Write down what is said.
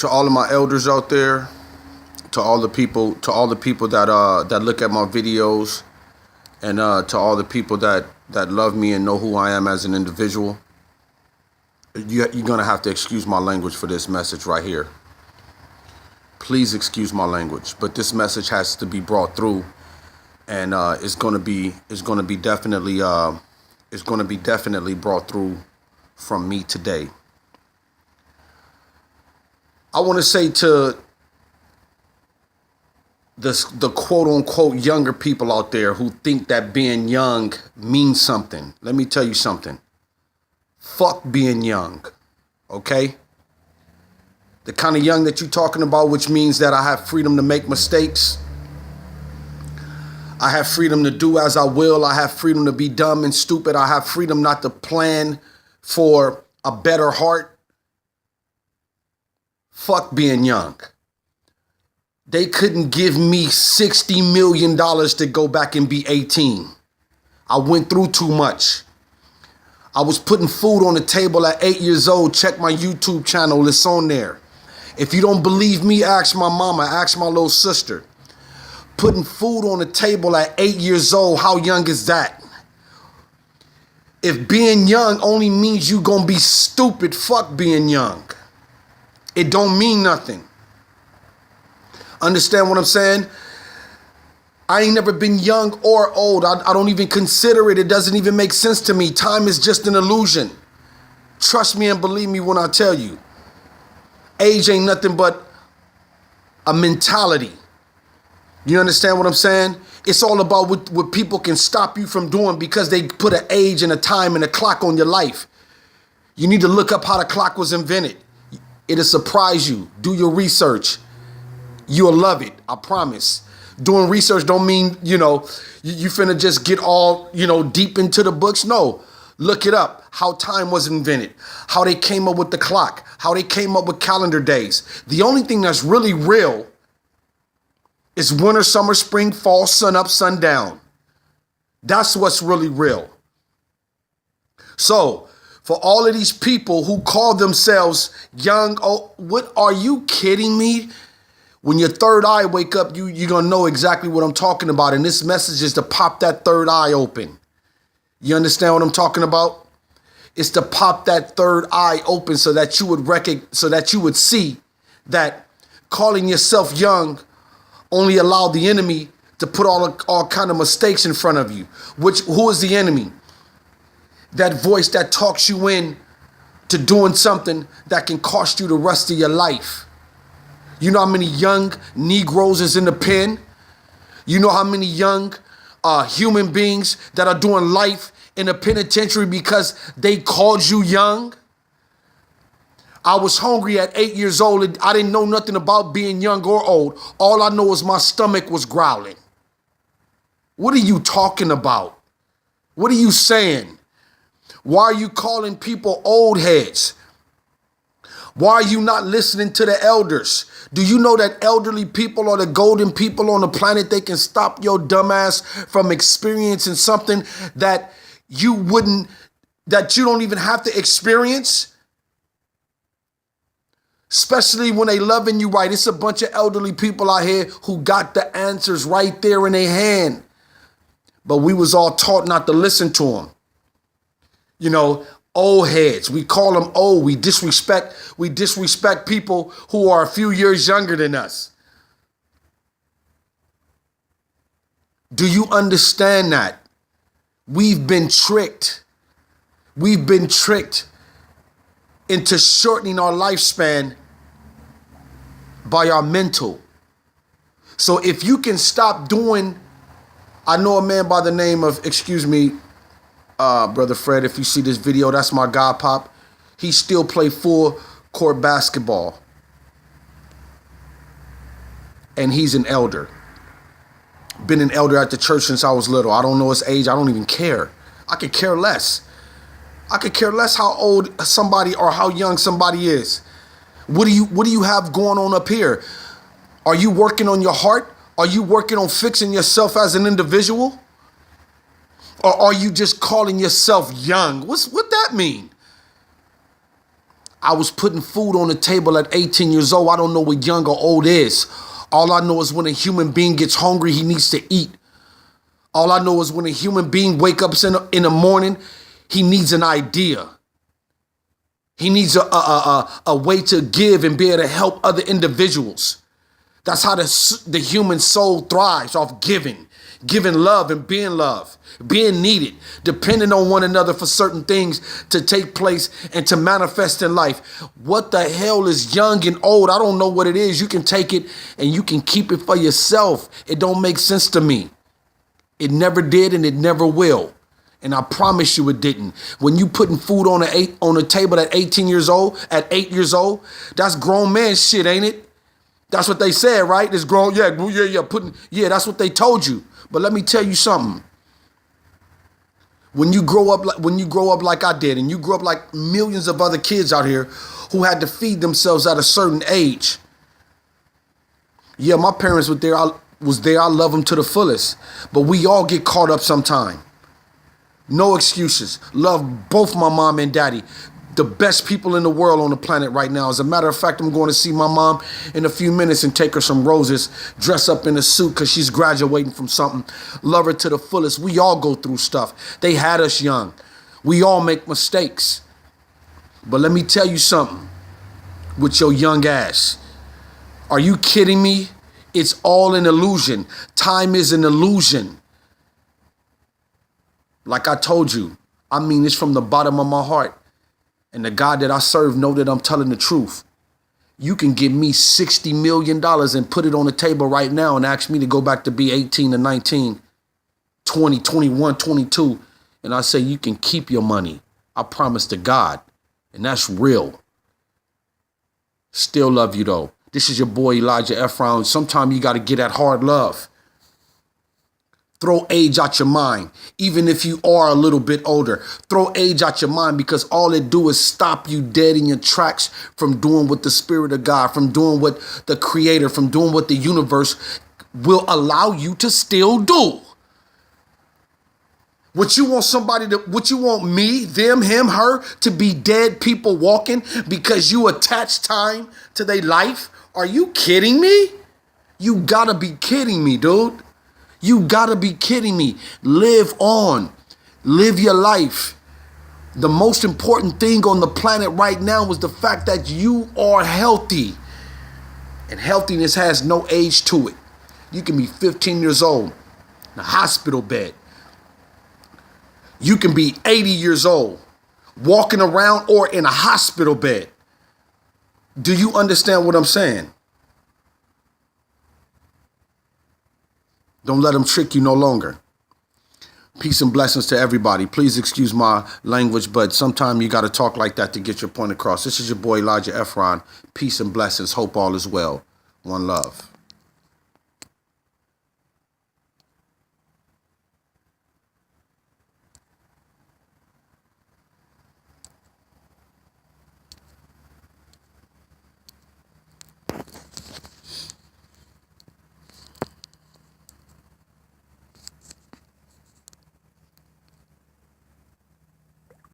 To all of my elders out there, to all the people that look at my videos, and to all the people that love me and know who I am as an individual, you're gonna have to excuse my language for this message right here. Please excuse my language, but this message has to be brought through, and it's gonna be definitely brought through from me today. I want to say to the quote unquote younger people out there who think that being young means something. Let me tell you something. Fuck being young, okay? The kind of young that you're talking about, which means that I have freedom to make mistakes. I have freedom to do as I will. I have freedom to be dumb and stupid. I have freedom not to plan for a better heart. Fuck being young. They couldn't give me $60 million to go back and be 18. I went through too much. I was putting food on the table at 8 years old. Check my YouTube channel. It's on there. If you don't believe me, ask my mama, ask my little sister. Putting food on the table at 8 years old, how young is that? If being young only means you gonna be stupid, fuck being young. It don't mean nothing. Understand what I'm saying? I ain't never been young or old. I don't even consider it. It doesn't even make sense to me. Time is just an illusion. Trust me and believe me when I tell you. Age ain't nothing but a mentality. You understand what I'm saying? It's all about what people can stop you from doing because they put an age and a time and a clock on your life. You need to look up how the clock was invented. It'll surprise you. Do your research. You'll love it. I promise. Doing research don't mean, you finna just get all, deep into the books. No. Look it up. How time was invented. How they came up with the clock. How they came up with calendar days. The only thing that's really real is winter, summer, spring, fall, sun up, sun down. That's what's really real. So, for all of these people who call themselves young, what are you kidding me? When your third eye wake up, you're going to know exactly what I'm talking about. And this message is to pop that third eye open. You understand what I'm talking about? It's to pop that third eye open so that you would see that calling yourself young only allowed the enemy to put all kind of mistakes in front of you. Who is the enemy? That voice that talks you in to doing something that can cost you the rest of your life. You know how many young Negroes is in the pen? You know how many young human beings that are doing life in a penitentiary because they called you young? I was hungry at 8 years old and I didn't know nothing about being young or old. All I know is my stomach was growling. What are you talking about? What are you saying? Why are you calling people old heads? Why are you not listening to the elders? Do you know that elderly people are the golden people on the planet? They can stop your dumbass from experiencing something that you don't even have to experience. Especially when they loving you right. It's a bunch of elderly people out here who got the answers right there in their hand. But we was all taught not to listen to them. Old heads. We call them old. We disrespect people who are a few years younger than us. Do you understand that? We've been tricked. We've been tricked into shortening our lifespan by our mental. So if you can stop doing, I know a man by the name of, Brother Fred, if you see this video, that's my guy, Pop. He still play full court basketball. And he's an elder. Been an elder at the church since I was little. I don't know his age. I don't even care. I could care less. I could care less how old somebody or how young somebody is. What do you have going on up here? Are you working on your heart? Are you working on fixing yourself as an individual? Or are you just calling yourself young? What that mean? I was putting food on the table at 18 years old. I don't know what young or old is. All I know is when a human being gets hungry, he needs to eat. All I know is when a human being wakes up in the morning, he needs an idea. He needs a way to give and be able to help other individuals. That's how the human soul thrives, off giving love and being needed, depending on one another for certain things to take place and to manifest in life. What the hell is young and old? I don't know what it is. You can take it and you can keep it for yourself. It don't make sense to me. It never did and it never will. And I promise you it didn't. When you putting food on a table at 18 years old, at 8 years old, that's grown man shit, ain't it? That's what they said, right? It's grown, that's what they told you. But let me tell you something. When you grow up like I did, and you grow up like millions of other kids out here who had to feed themselves at a certain age. Yeah, my parents were there. I love them to the fullest. But we all get caught up sometime. No excuses. Love both my mom and daddy. The best people in the world on the planet right now. As a matter of fact, I'm going to see my mom in a few minutes and take her some roses, dress up in a suit because she's graduating from something. Love her to the fullest. We all go through stuff. They had us young. We all make mistakes. But let me tell you something with your young ass. Are you kidding me? It's all an illusion. Time is an illusion. Like I told you, I mean this from the bottom of my heart. And the God that I serve know that I'm telling the truth. You can give me $60 million and put it on the table right now and ask me to go back to be 18 to 19, 20, 21, 22. And I say, you can keep your money. I promise to God. And that's real. Still love you though. This is your boy Elijah Effron. Sometimes you got to get that hard love. Throw age out your mind, even if you are a little bit older. Throw age out your mind because all it do is stop you dead in your tracks from doing what the Spirit of God, from doing what the Creator, from doing what the universe will allow you to still do. Would you want me, them, him, her to be dead people walking because you attach time to their life? Are you kidding me? You gotta be kidding me, dude. You gotta be kidding me. Live on. Live your life. The most important thing on the planet right now is the fact that you are healthy. And healthiness has no age to it. You can be 15 years old in a hospital bed. You can be 80 years old walking around or in a hospital bed. Do you understand what I'm saying? Don't let them trick you no longer. Peace and blessings to everybody. Please excuse my language, but sometimes you got to talk like that to get your point across. This is your boy Elijah Effron. Peace and blessings. Hope all is well. One love.